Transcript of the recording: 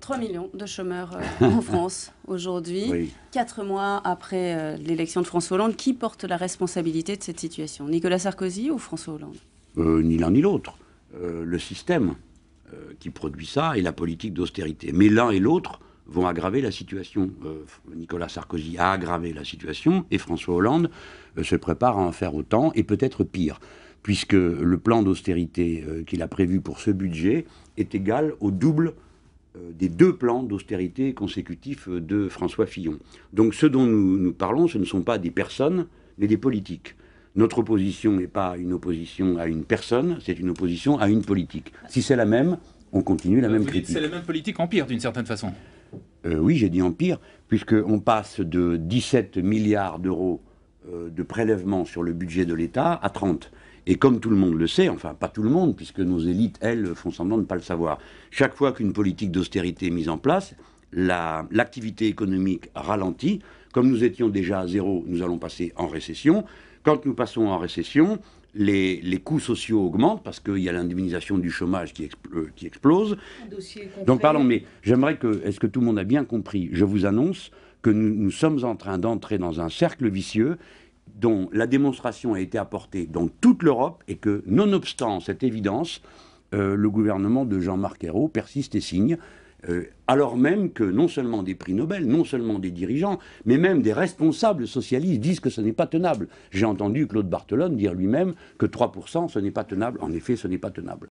3 millions de chômeurs en France aujourd'hui, oui. 4 mois après l'élection de François Hollande. Qui porte la responsabilité de cette situation? Nicolas Sarkozy ou François Hollande? Ni l'un ni l'autre. Le système qui produit ça et la politique d'austérité. Mais l'un et l'autre vont aggraver la situation. Nicolas Sarkozy a aggravé la situation et François Hollande se prépare à en faire autant et peut-être pire, puisque le plan d'austérité qu'il a prévu pour ce budget est égal au double des 2 plans d'austérité consécutifs de François Fillon. Donc ce dont nous parlons, ce ne sont pas des personnes, mais des politiques. Notre opposition n'est pas une opposition à une personne, c'est une opposition à une politique. Si c'est la même, on continue la même critique. C'est la même politique en pire, d'une certaine façon. Oui, j'ai dit en pire, puisqu'on passe de 17 milliards d'euros de prélèvements sur le budget de l'État à 30. Et comme tout le monde le sait, enfin pas tout le monde, puisque nos élites, elles, font semblant de ne pas le savoir, chaque fois qu'une politique d'austérité est mise en place, l'activité économique ralentit. Comme nous étions déjà à zéro, nous allons passer en récession. Quand nous passons en récession, les coûts sociaux augmentent parce qu'il y a l'indemnisation du chômage qui explose. Donc pardon, mais j'aimerais que, est-ce que tout le monde a bien compris? Je vous annonce que nous sommes en train d'entrer dans un cercle vicieux dont la démonstration a été apportée dans toute l'Europe et que, nonobstant cette évidence, le gouvernement de Jean-Marc Ayrault persiste et signe. Alors même que non seulement des prix Nobel, non seulement des dirigeants, mais même des responsables socialistes disent que ce n'est pas tenable. J'ai entendu Claude Barthelone dire lui-même que 3%, ce n'est pas tenable. En effet, ce n'est pas tenable.